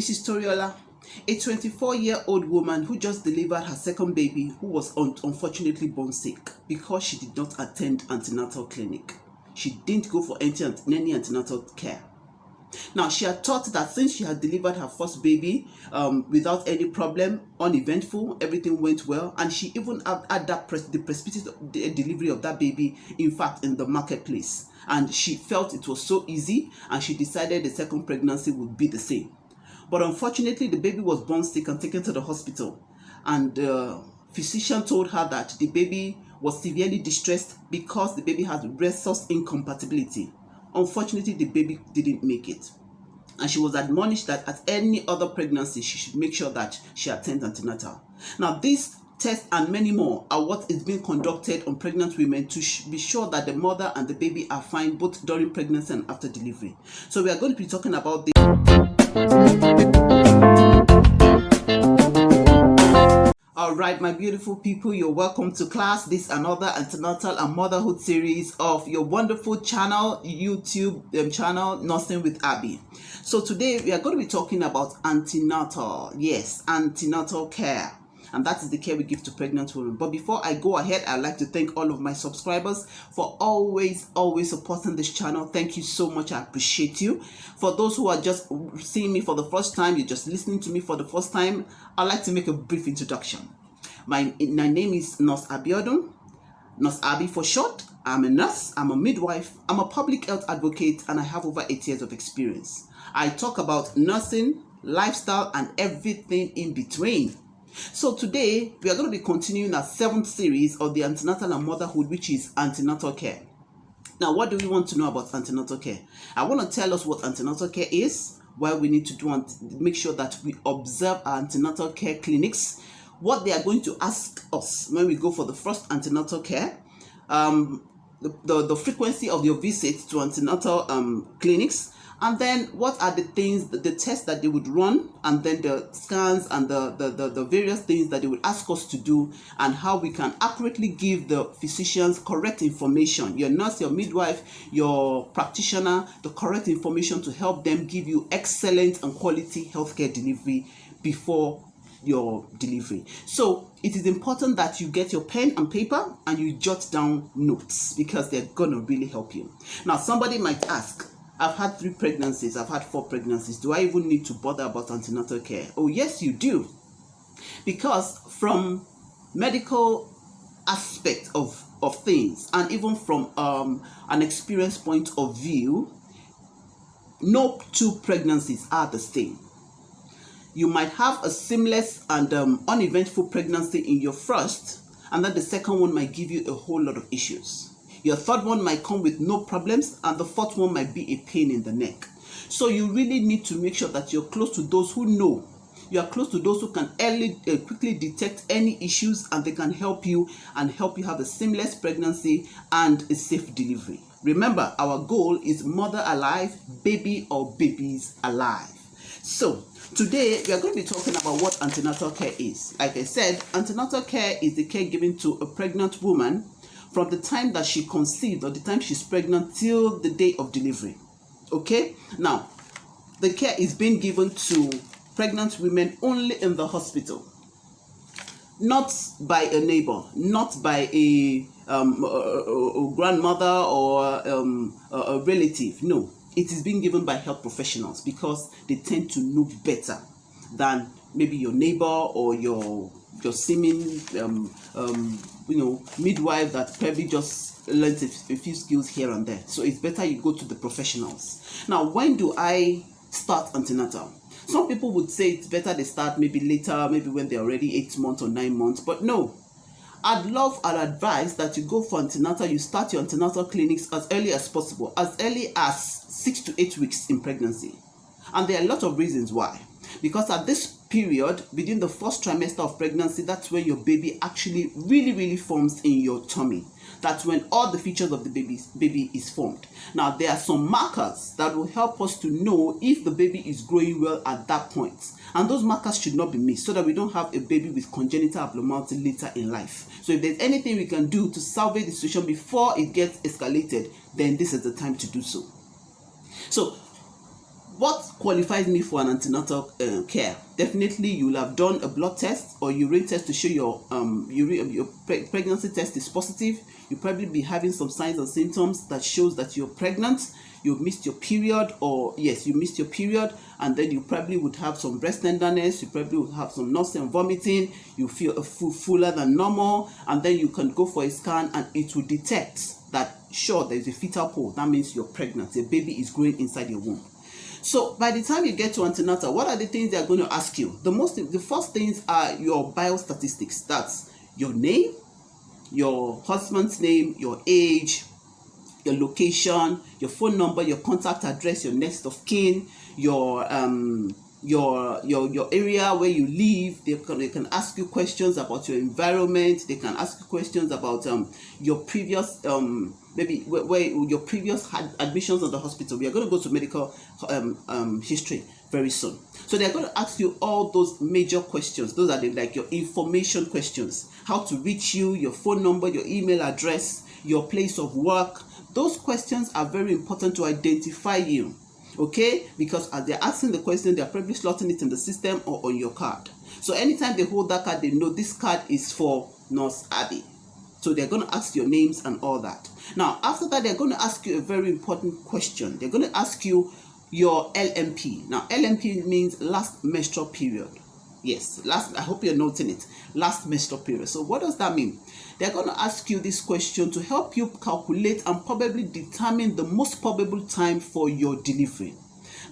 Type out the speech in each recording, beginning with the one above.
Mrs. Toriola, a 24-year-old woman who just delivered her second baby who was unfortunately born sick because she did not attend antenatal clinic. She didn't go for any antenatal care. Now, she had thought that since she had delivered her first baby without any problem, uneventful, everything went well, and she even had the precipitate delivery of that baby, in fact, in the marketplace. And she felt it was so easy, and she decided the second pregnancy would be the same. But unfortunately, the baby was born sick and taken to the hospital, and the physician told her that the baby was severely distressed because the baby had resource incompatibility. Unfortunately, the baby didn't make it, and she was admonished that at any other pregnancy, she should make sure that she attends antenatal. Now, these tests and many more are what is being conducted on pregnant women to be sure that the mother and the baby are fine both during pregnancy and after delivery. So we are going to be talking about this. All right, my beautiful people, you're welcome to class. This is another antenatal and motherhood series of your wonderful channel, YouTube channel, Nursing with Abby. So today we are going to be talking about antenatal. Yes, antenatal care. And that is the care we give to pregnant women. But before I go ahead, I'd like to thank all of my subscribers for always supporting this channel. Thank you so much. I appreciate you. For those who are just seeing me for the first time, you're just listening to me for the first time, I'd like to make a brief introduction. My name is Nurse Abiodun, Nurse Abby for short. I'm a nurse, I'm a midwife, I'm a public health advocate, and I have over 8 years of experience. I talk about nursing, lifestyle, and everything in between. So today, we are going to be continuing our 7th series of the antenatal and motherhood, which is antenatal care. Now, what do we want to know about antenatal care? I want to tell us what antenatal care is, why we need to do and make sure that we observe our antenatal care clinics, what they are going to ask us when we go for the first antenatal care, the frequency of your visit to antenatal clinics, and then what are the things, the tests that they would run, and then the scans and the various things that they would ask us to do, and how we can accurately give the physicians correct information, your nurse, your midwife, your practitioner, the correct information to help them give you excellent and quality healthcare delivery before your delivery. So it is important that you get your pen and paper and you jot down notes, because they're gonna really help you. Now, somebody might ask, I've had 3 pregnancies, I've had 4 pregnancies. Do I even need to bother about antenatal care? Oh, yes, you do. Because from medical aspect of things, and even from an experience point of view, no 2 pregnancies are the same. You might have a seamless and uneventful pregnancy in your first, and then the second one might give you a whole lot of issues. Your third one might come with no problems, and the fourth one might be a pain in the neck. So you really need to make sure that you're close to those who know. You are close to those who can quickly detect any issues, and they can help you have a seamless pregnancy and a safe delivery. Remember, our goal is mother alive, baby or babies alive. So today we are going to be talking about what antenatal care is. Like I said, antenatal care is the care given to a pregnant woman from the time that she conceived or the time she's pregnant till the day of delivery. Okay? Now, the care is being given to pregnant women only in the hospital, not by a neighbor, not by a grandmother or a relative. No, it is being given by health professionals, because they tend to know better than maybe your neighbor or your seeming midwife that probably just learns a few skills here and there. So it's better you go to the professionals. Now, when do I start antenatal? Some people would say it's better they start maybe later, maybe when they're already 8 months or 9 months, but no. I'd advise that you go for antenatal, you start your antenatal clinics as early as possible, as early as 6 to 8 weeks in pregnancy. And there are a lot of reasons why. Because at this period, within the first trimester of pregnancy, that's when your baby actually really forms in your tummy. That's when all the features of the baby is formed. Now, there are some markers that will help us to know if the baby is growing well at that point. And those markers should not be missed, so that we don't have a baby with congenital abnormality later in life. So if there's anything we can do to salvage the situation before it gets escalated, then this is the time to do so. So what qualifies me for an antenatal care? Definitely, you will have done a blood test or urine test to show your pregnancy test is positive. You'll probably be having some signs and symptoms that shows that you're pregnant. You've missed your period, or yes, you missed your period, and then you probably would have some breast tenderness. You probably would have some nausea and vomiting. You feel fuller than normal, and then you can go for a scan, and it will detect that sure there is a fetal pole. That means you're pregnant. A baby is growing inside your womb. So by the time you get to antenatal, what are the things they are going to ask you? The first things are your biostatistics. That's your name, your husband's name, your age, your location, your phone number, your contact address, your next of kin, your area where you live. They can ask you questions about your environment. They can ask you questions about your previous maybe where your previous admissions at the hospital. We are going to go to medical history very soon. So they're going to ask you all those major questions. Those are like your information questions. How to reach you, your phone number, your email address, your place of work. Those questions are very important to identify you, okay? Because as they're asking the question, they're probably slotting it in the system or on your card. So anytime they hold that card, they know this card is for Nurse Abby. So they're going to ask your names and all that. Now, after that, they're going to ask you a very important question. They're going to ask you your LMP. Now, LMP means last menstrual period. Yes, I hope you're noting it. Last menstrual period. So what does that mean? They're going to ask you this question to help you calculate and probably determine the most probable time for your delivery.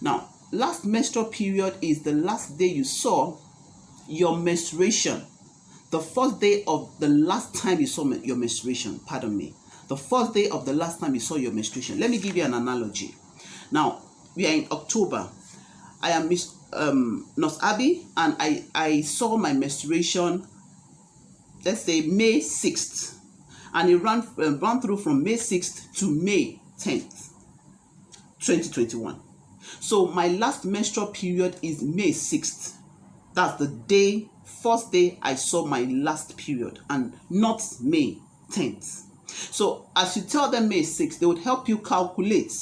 Now, last menstrual period is the last day you saw your menstruation. The first day of the last time you saw your menstruation, pardon me. The first day of the last time you saw your menstruation. Let me give you an analogy. Now, we are in October. I am Nurse Abby, and I saw my menstruation, let's say May 6th, and it ran through from May 6th to May 10th, 2021. So my last menstrual period is May 6th. That's the first day I saw my last period, and not May 10th. So as you tell them May 6th, they would help you calculate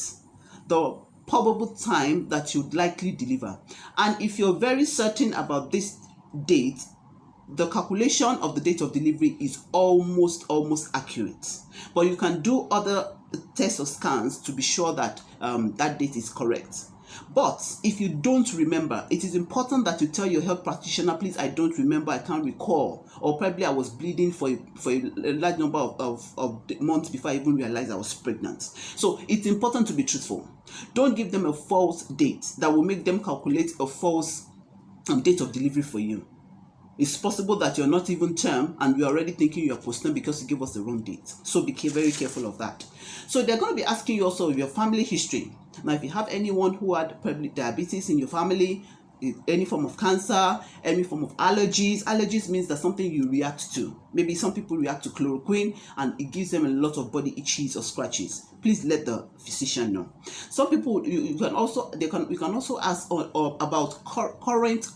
the probable time that you'd likely deliver. And if you're very certain about this date, the calculation of the date of delivery is almost accurate. But you can do other tests or scans to be sure that that date is correct. But if you don't remember, it is important that you tell your health practitioner, please, I don't remember, I can't recall, or probably I was bleeding for a large number of months before I even realized I was pregnant. So it's important to be truthful. Don't give them a false date that will make them calculate a false date of delivery for you. It's possible that you're not even term and we're already thinking you're postpartum because you gave us the wrong date. So be very careful of that. So they're going to be asking you also your family history. Now, if you have anyone who had probably diabetes in your family, any form of cancer, any form of allergies means that something you react to. Maybe some people react to chloroquine and it gives them a lot of body itches or scratches. Please let the physician know. Some people we can also ask about current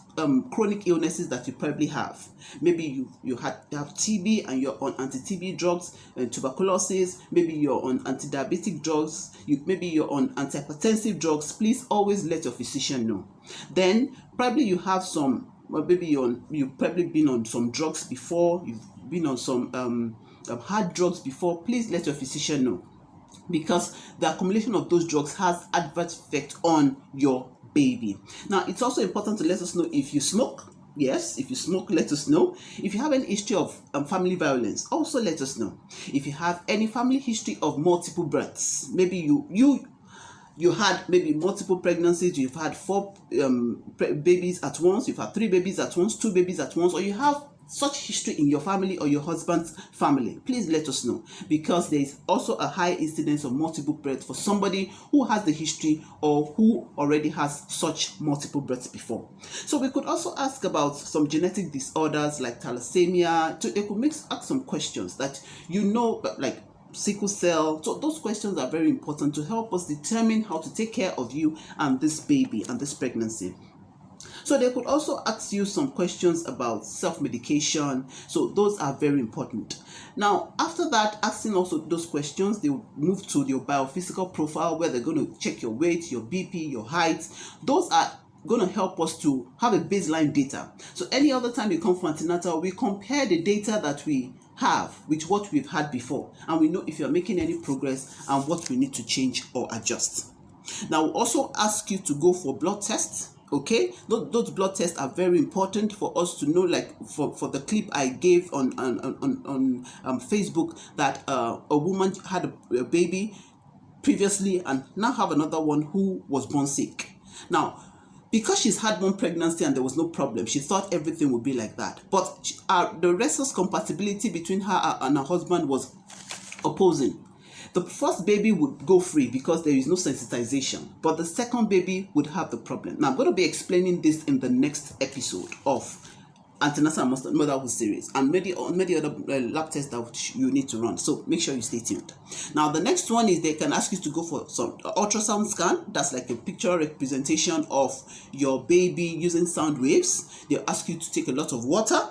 chronic illnesses that you probably have. Maybe you have TB and you're on anti-TB drugs and tuberculosis. Maybe you're on anti-diabetic drugs. Maybe you're on antihypertensive drugs. Please always let your physician know. Then probably you have some. Well, maybe you've probably been on some drugs before. You've been on some hard drugs before. Please let your physician know, because the accumulation of those drugs has adverse effect on your baby. Now, it's also important to let us know if you smoke. Yes, if you smoke, let us know. If you have any history of family violence, also let us know. If you have any family history of multiple births, maybe you had maybe multiple pregnancies, you've had 4 babies at once, you've had 3 babies at once, 2 babies at once, or you have such history in your family or your husband's family, please let us know, because there is also a high incidence of multiple births for somebody who has the history or who already has such multiple births before. So we could also ask about some genetic disorders like thalassemia. They could ask some questions that like sickle cell. So those questions are very important to help us determine how to take care of you and this baby and this pregnancy. So they could also ask you some questions about self-medication. So those are very important. Now, after that, asking also those questions, they will move to your biophysical profile, where they're going to check your weight, your BP, your height. Those are going to help us to have a baseline data. So any other time you come for antenatal, we compare the data that we have with what we've had before, and we know if you're making any progress and what we need to change or adjust. Now, we'll also ask you to go for blood tests. Okay, those blood tests are very important for us to know, like for the clip I gave on Facebook, that a woman had a baby previously and now have another one who was born sick. Now, because she's had one pregnancy and there was no problem, she thought everything would be like that. But the resource compatibility between her and her husband was opposing. The first baby would go free because there is no sensitization, but the second baby would have the problem. Now, I'm going to be explaining this in the next episode of Antenatal and Motherhood series, and many other lab tests that you need to run. So make sure you stay tuned. Now, the next one is they can ask you to go for some ultrasound scan. That's like a picture representation of your baby using sound waves. They'll ask you to take a lot of water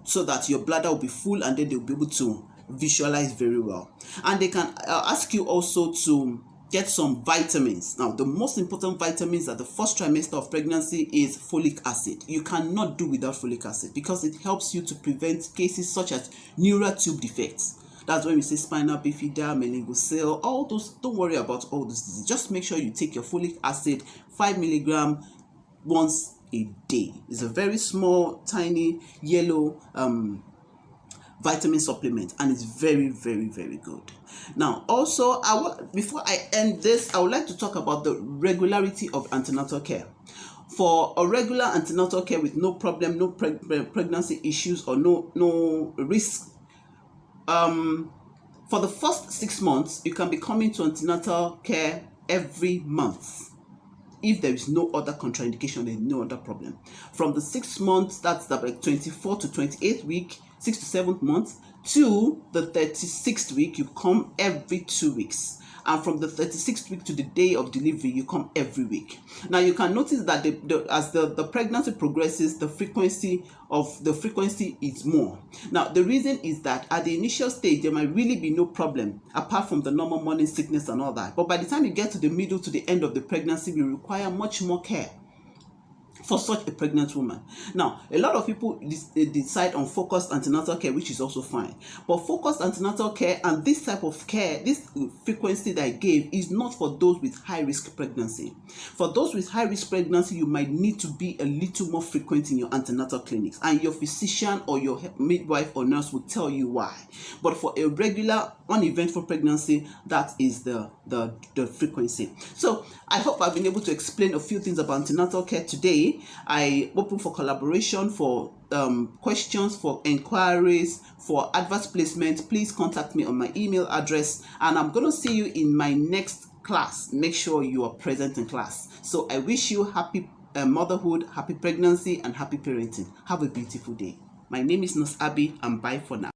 so that your bladder will be full, and then they'll be able to visualize very well. And they can ask you also to get some vitamins. Now, the most important vitamins at the first trimester of pregnancy is folic acid. You cannot do without folic acid because it helps you to prevent cases such as neural tube defects. That's when we say spinal bifida, meningocele, all those. Don't worry about all those diseases. Just make sure you take your folic acid 5 milligram once a day. It's a very small, tiny, yellow vitamin supplement, and it's very, very, very good. Now, also, before I end this, I would like to talk about the regularity of antenatal care. For a regular antenatal care with no problem, no pregnancy issues, or no risk, for the first 6 months, you can be coming to antenatal care every month. If there is no other contraindication, there is no other problem. From the 6 months, that's the 24 to 28 week, 6 to 7 months, to the 36th week, you come every 2 weeks. And from the 36th week to the day of delivery, you come every week. Now, you can notice that as the pregnancy progresses, the frequency is more. Now, the reason is that at the initial stage, there might really be no problem, apart from the normal morning sickness and all that. But by the time you get to the middle to the end of the pregnancy, we require much more care for such a pregnant woman. Now, a lot of people decide on focused antenatal care, which is also fine. But focused antenatal care and this type of care, this frequency that I gave, is not for those with high-risk pregnancy. For those with high-risk pregnancy, you might need to be a little more frequent in your antenatal clinics, and your physician or your midwife or nurse will tell you why. But for a regular, uneventful pregnancy, that is the frequency. So I hope I've been able to explain a few things about antenatal care today. I open for collaboration, for questions, for inquiries, for advert placement. Please contact me on my email address, and I'm going to see you in my next class. Make sure you are present in class. So I wish you happy motherhood, happy pregnancy, and happy parenting. Have a beautiful day. My name is Nurse Abby, and bye for now.